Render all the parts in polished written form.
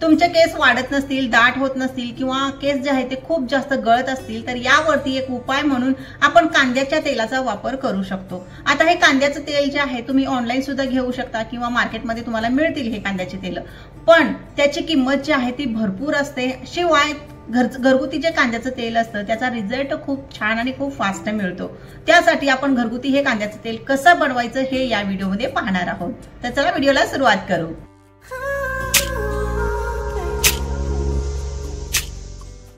तुमचे केस वाढत नसतील, दाट होत नसतील किंवा केस जे आहे ते खूप जास्त गळत असतील तर यावरती एक उपाय म्हणून आपण कांद्याच्या तेलाचा वापर करू शकतो। आता हे कांद्याचं तेल जे आहे तुम्ही ऑनलाईन सुद्धा घेऊ शकता किंवा मार्केटमध्ये तुम्हाला मिळतील हे कांद्याचे तेल, पण त्याची किंमत जी आहे ती भरपूर असते। शिवाय घरगुती जे कांद्याचं तेल असतं त्याचा रिझल्ट खूप छान आणि खूप फास्ट मिळतो। त्यासाठी आपण घरगुती हे कांद्याचं तेल कसं बनवायचं हे या व्हिडिओमध्ये पाहणार आहोत। तर चला व्हिडिओला सुरुवात करू।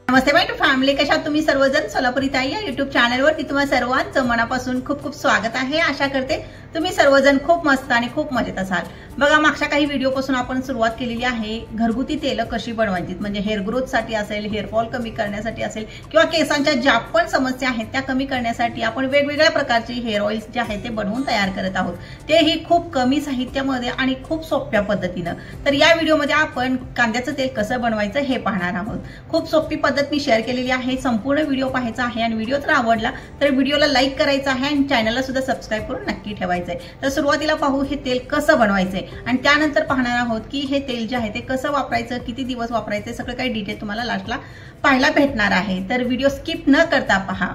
नमस्ते माय फॅमिली, कशा तुम्ही सर्वजण? सोलापुरी ताई या युट्यूब चॅनलवरती तुम्हा सर्वांचं मनापासून खूप खूप स्वागत आहे। आशा करते तुम्ही सर्वजण खूप मस्त आणि खूप मजेत असाल। बघा, मागच्या काही व्हिडिओपासून आपण सुरुवात केलेली आहे घरगुती तेल कशी बनवायची, म्हणजे हेअर ग्रोथ साठी असेल, हेअर फॉल कमी करण्यासाठी असेल किंवा केसांच्या ज्या पण समस्या आहेत त्या कमी करण्यासाठी आपण वेगवेगळ्या प्रकारचे हेअर ऑइल्स जे आहेत ते बनवून तयार करत आहोत, तेही खूप कमी साहित्यामध्ये आणि खूप सोप्या पद्धतीने। तर या व्हिडिओमध्ये आपण कांद्याचं तेल कसं बनवायचं हे पाहणार आहोत। खूप सोपी पद्धत मी शेअर केलेली आहे। संपूर्ण व्हिडिओ पाहायचा आहे आणि व्हिडिओ जर आवडला तर व्हिडिओला लाईक करायचा आहे आणि चॅनलला सुद्धा सबस्क्राइब करून नक्की ठेवायचं आहे। तर सुरुवातीला पाहू हे तेल कसं बनवायचंय आणि त्यानंतर पाहणार आहोत की हे तेल जे आहे ते कसं वापरायचं, किती दिवस वापरायचं, सगळं काही डिटेल तुम्हाला लास्टला पाहायला भेटणार आहे। तर व्हिडिओ स्किप न करता पहा।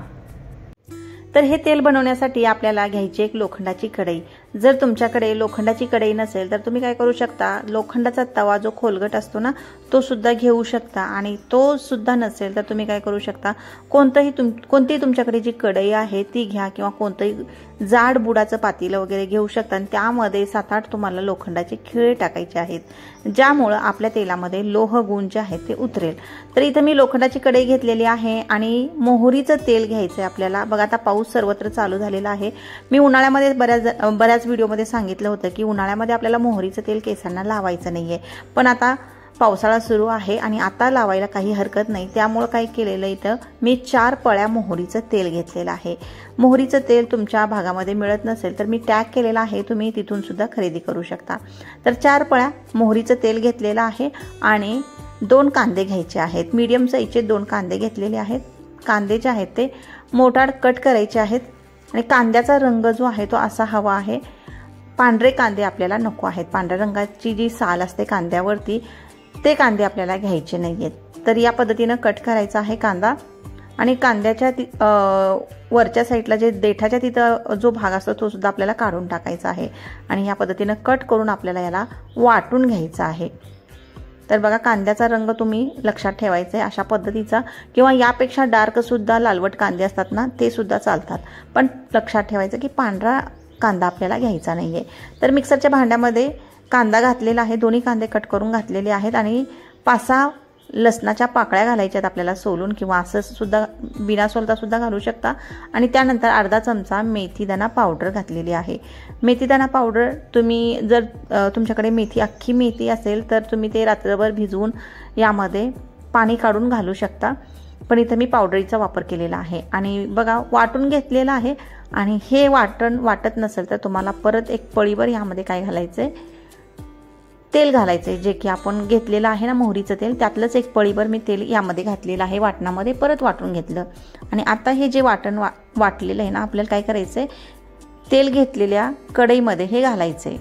तर हे तेल बनवण्यासाठी आपल्याला घ्यायची एक लोखंडाची कढई। जर तुमच्याकडे लोखंडाची कढई नसेल तर तुम्ही काय करू शकता, लोखंडाचा तवा जो खोलगट असतो ना तो सुद्धा घेऊ शकता, आणि तो सुद्धा नसेल तर तुम्ही काय करू शकता, कोणतीही तुमच्याकडे जी कढई आहे ती घ्या किंवा कोणतंही जाड बुडाचं पातेलं वगैरे घेऊ शकता आणि त्यामध्ये 7-8 तुम्हाला लोखंडाचे खिळे टाकायचे आहेत, ज्यामुळे आपल्या तेलामध्ये लोह गुण जे आहेत ते उतरेल। तर इथे मी लोखंडाची कढई घेतलेली आहे आणि मोहरीचं तेल घ्यायचंय आपल्याला। बघा, आता पाऊस सर्वत्र चालू झालेला आहे। मी उन्हाळ्यामध्ये बऱ्याच व्हिडिओमध्ये सांगितलं होतं की उन्हाळ्यामध्ये आपल्याला मोहरीचं तेल केसांना लावायचं नाहीये, पण आता पावसाळा सुरू आहे आणि आता लावायला काही हरकत नाही। त्यामुळे काय केलेलं, इथं मी 4 पळ्या मोहरीचं तेल घेतलेलं आहे। मोहरीचं तेल तुमच्या भागामध्ये मिळत नसेल तर मी टॅग केलेला आहे, तुम्ही तिथून सुद्धा खरेदी करू शकता। तर 4 पळ्या मोहरीचं तेल घेतलेलं आहे आणि 2 कांदे घ्यायचे आहेत। मीडियम साईजचे 2 कांदे घेतलेले आहेत। कांदे जे आहेत ते मोठाड कट करायचे आहेत आणि कांद्याचा रंग जो आहे तो असा हवा आहे। पांढरे कांदे आपल्याला नको आहेत, पांढऱ्या रंगाची जी साल असते कांद्यावरती ते कांदे आपल्याला घ्यायचे नाहीयेत। तर या पद्धतीने कट करायचा आहे कांदा, आणि कांद्याच्या वरच्या साईडला जे देठाच्या तिथं जो भाग असतो तो सुद्धा आपल्याला काढून टाकायचा आहे आणि या पद्धतीने कट करून आपल्याला याला वाटून घ्यायचा आहे। तर बघा, कांद्याचा रंग तुम्ही लक्षात ठेवायचा आहे अशा पद्धतीचा, किंवा यापेक्षा डार्क सुद्धा लालवट कांदे असतात ना ते सुद्धा चालतात, पण लक्षात ठेवायचं की पांढरा कांदा आपल्याला घ्यायचा नाहीये। तर मिक्सरच्या भांड्यामध्ये कांदा घातलेला आहे, दोन्ही कांदे कट करून घातलेले आहेत आणि 5-6 लसणाच्या पाकळ्या घालायच्यात आपल्याला सोलून, किंवा असं सुद्धा बिना सोलता सुद्धा घालू शकता। आणि त्यानंतर अर्धा चमचा मेथीदाणा पावडर घातलेली आहे। मेथीदाणा पावडर तुम्ही जर तुमच्याकडे अख्खी मेथी असेल तर तुम्ही ते रात्रभर भिजवून यामध्ये पाणी काढून घालू शकता, पण इथं मी पावडरीचा वापर केलेला आहे। आणि बघा, वाटून घेतलेला आहे आणि हे वाटण वाटत नसेल तर तुम्हाला परत एक पळीवर यामध्ये काय घालायचंय, तेल घालायचंय, जे की आपण घेतलेलं आहे ना मोहरीचं तेल, त्यातलंच एक पळीभर मी तेल यामध्ये घातलेलं आहे, वाटणामध्ये परत वाटून घेतलं। आणि आता हे जे वाटण वाटलेलं आहे ना आपल्याला काय करायचंय, तेल घेतलेल्या कढईमध्ये हे घालायचंय।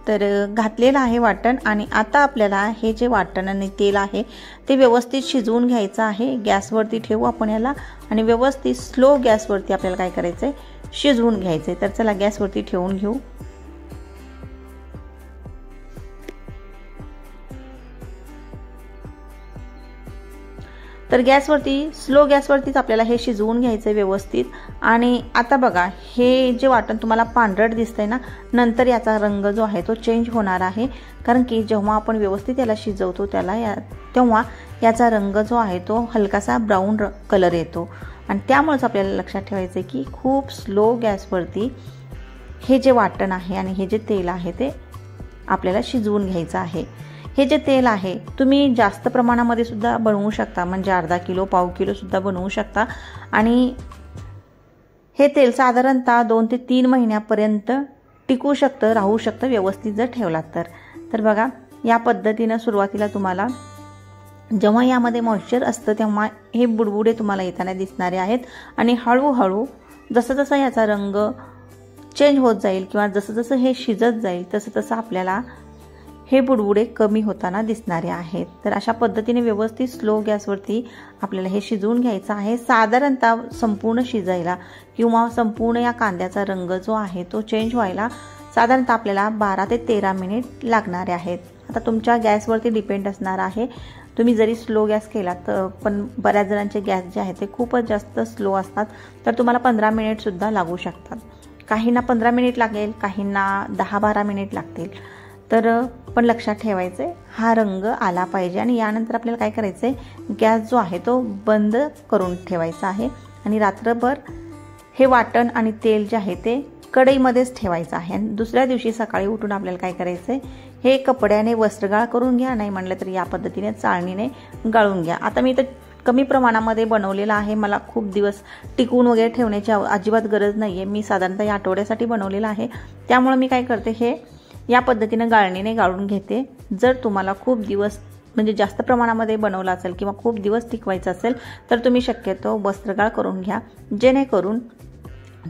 तर घातलेलं आहे वाटण, आणि आता आपल्याला हे जे वाटण आणि तेल आहे ते व्यवस्थित शिजवून घ्यायचं आहे। गॅसवरती ठेवू आपण याला आणि व्यवस्थित स्लो गॅसवरती आपल्याला काय करायचंय, शिजवून घ्यायचंय। तर चला गॅसवरती ठेवून घेऊ। तर स्लो गॅसवरतीच आपल्याला हे शिजवून घ्यायचं व्यवस्थित। आणि आता बघा, हे जे वाटण तुम्हाला पांढरट दिसतंय ना, नंतर याचा रंग जो आहे तो चेंज होणार आहे, कारण की जेव्हा आपण व्यवस्थित याला शिजवतो तेव्हा याचा रंग जो आहे तो हलकासा ब्राऊन कलर येतो। आणि त्यामुळेच आपल्याला लक्षात ठेवायचं आहे की खूप स्लो गॅसवरती हे जे वाटण आहे आणि हे जे तेल आहे ते आपल्याला शिजवून घ्यायचं आहे। हे जे तेल आहे तुम्ही जास्त प्रमाणामध्ये सुद्धा बनवू शकता, म्हणजे अर्धा किलो, पाव किलो सुद्धा बनवू शकता, आणि हे तेल साधारणतः 2 ते 3 महिन्यापर्यंत टिकू शकतं, राहू शकतं व्यवस्थित जर ठेवलात तर। तर बघा, या पद्धतीने सुरुवातीला तुम्हाला जेव्हा यामध्ये मॉइश्चर असतं तेव्हा हे बुडबुडे तुम्हाला येताना दिसणारे आहेत, आणि हळूहळू जसं जसं याचा रंग चेंज होत जाईल किंवा जसं जसं हे शिजत जाईल तसं तसं आपल्याला हे बुडबुडे कमी होताना दिसणारे आहेत। तर अशा पद्धतीने व्यवस्थित स्लो गॅसवरती आपल्याला हे शिजवून घ्यायचं आहे। साधारणतः संपूर्ण शिजायला किंवा संपूर्ण या कांद्याचा रंग जो आहे तो चेंज व्हायला साधारणतः आपल्याला 12 ते 13 मिनिट लागणारे आहेत। आता तुमच्या गॅसवरती डिपेंड असणार आहे, तुम्ही जरी स्लो गॅस केला तर पण बऱ्याच जणांचे गॅस जे आहेत ते खूपच जास्त स्लो असतात, तर तुम्हाला 15 मिनिट सुद्धा लागू शकतात। काहींना 15 मिनिट लागेल, काहींना 10-12 मिनिट लागतील। तर पण लक्षात ठेवायचे हा रंग आला पाहिजे आणि यानंतर आपल्याला काय करायचं आहे, गॅस जो आहे तो बंद करून ठेवायचा आहे आणि रात्रभर हे वाटण आणि तेल जे आहे ते कढईमध्येच ठेवायचं आहे। आणि दुसऱ्या दिवशी सकाळी उठून आपल्याला काय करायचं आहे, हे कपड्याने वस्त्रगाळ करून घ्या, नाही म्हणलं तर या पद्धतीने चाळणीने गाळून घ्या। आता मी तर कमी प्रमाणामध्ये बनवलेला आहे, मला खूप दिवस टिकवून वगैरे ठेवण्याची अजिबात गरज नाही आहे। मी साधारणतः या आठवड्यासाठी बनवलेला आहे, त्यामुळे मी काय करते, हे या पद्धतीने गाळणीने गाळून घेते। जर तुम्हाला खूप दिवस म्हणजे जास्त प्रमाणामध्ये बनवलं असेल किंवा खूप दिवस टिकवायचं असेल तर तुम्ही शक्यतो वस्त्रगाळ करून घ्या, जेणेकरून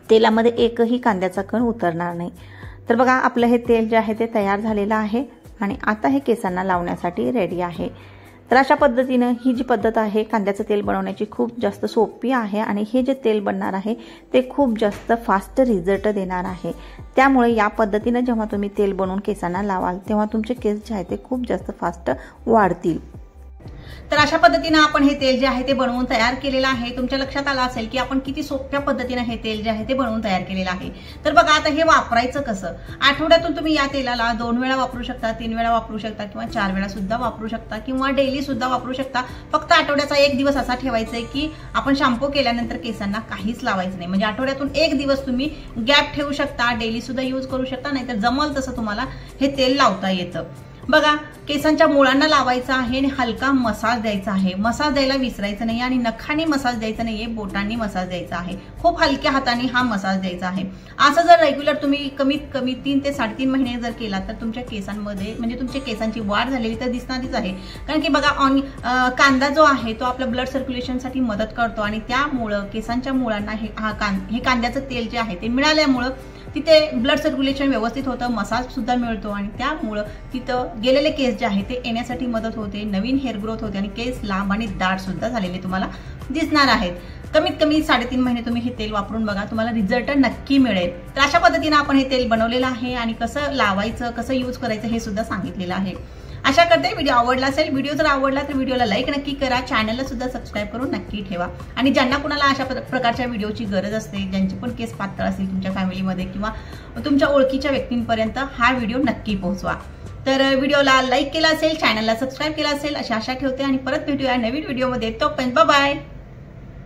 तेलामध्ये एकही कांद्याचा कण उतरणार नाही। तर बघा आपलं हे तेल जे आहे ते तयार झालेलं आहे आणि आता हे केसांना लावण्यासाठी रेडी आहे। तर अशा पद्धतीने ही जी पद्धत आहे कांद्याचं तेल बनवण्याची खूप जास्त सोपी आहे आणि हे जे तेल बनणार आहे ते खूप जास्त फास्ट रिझल्ट देणार आहे। त्यामुळे या पद्धतीने जेव्हा तुम्ही तेल बनवून केसांना लावाल तेव्हा तुमचे केस जे आहे ते खूप जास्त फास्ट वाढतील। तर अशा पद्धतीने आपण हे तेल जे आहे ते बनवून तयार केलेलं आहे। तुमच्या लक्षात आलं असेल की आपण किती सोप्या पद्धतीने हे तेल जे आहे ते बनवून तयार केलेलं आहे। तर बघा आता हे वापरायचं कसं, आठवड्यातून तुम्ही या तेलाला 2 वेळा वापरू शकता, 3 वेळा वापरू शकता किंवा 4 वेळा सुद्धा वापरू शकता किंवा डेली सुद्धा वापरू शकता। फक्त आठवड्याचा एक दिवस असा ठेवायचा आहे की आपण शॅम्पू केल्यानंतर केसांना काहीच लावायचं नाही, म्हणजे आठवड्यातून एक दिवस तुम्ही गॅप ठेवू शकता, डेली सुद्धा यूज करू शकता, नाहीतर जमल तसं तुम्हाला हे तेल लावता येतं। बघा केसांच्या मुळांना लावायचं आहे आणि हलका मसाज द्यायचा आहे। मसाज द्यायला विसरायचं नाही आणि नखाने मसाज द्यायचा नाहीये, बोटांनी मसाज द्यायचा आहे। खूप हलक्या हाताने हा मसाज द्यायचा आहे। असं जर रेग्युलर तुम्ही कमीत कमी 3 ते 3.5 महिने जर केला तर तुमच्या केसांमध्ये म्हणजे तुमच्या केसांची वाढ झालेली तर दिसणारच आहे। कारण की बघा कांदा जो आहे तो आपल्या ब्लड सर्क्युलेशनसाठी मदत करतो आणि त्यामुळे केसांच्या मुळांना हे कांद्याचं तेल जे आहे ते मिळाल्यामुळे तिथे ब्लड सर्क्युलेशन व्यवस्थित होतं, मसाज सुद्धा मिळतो आणि त्यामुळे तिथं गेलेले केस जे आहे ते येण्यासाठी मदत होते, नवीन हेअर ग्रोथ होते आणि केस लांब आणि दाट सुद्धा झालेले तुम्हाला दिसणार आहेत। कमीत कमी 3.5 महिने तुम्ही हे तेल वापरून बघा, तुम्हाला रिझल्ट नक्की मिळेल। तर अशा पद्धतीने आपण हे तेल बनवलेलं आहे आणि कसं लावायचं, कसं यूज करायचं हे सुद्धा सांगितलेलं आहे। आशा करते व्हिडिओ आवडला असेल। व्हिडिओ जर आवडला तर व्हिडिओला लाईक नक्की करा, चॅनलला सुद्धा सबस्क्राईब करून नक्की ठेवा आणि ज्यांना कुणाला अशा प्रकारच्या व्हिडिओची गरज असते, ज्यांचे पण केस पातळ असतील तुमच्या फॅमिलीमध्ये किंवा तुमच्या ओळखीच्या व्यक्तींपर्यंत हा व्हिडिओ नक्की पोहोचवा। तर व्हिडिओला लाईक केला असेल, चॅनलला सबस्क्राईब केला असेल अशी आशा ठेवते आणि परत भेटूया नवीन व्हिडिओमध्ये। तोपर्यंत बाय बाय।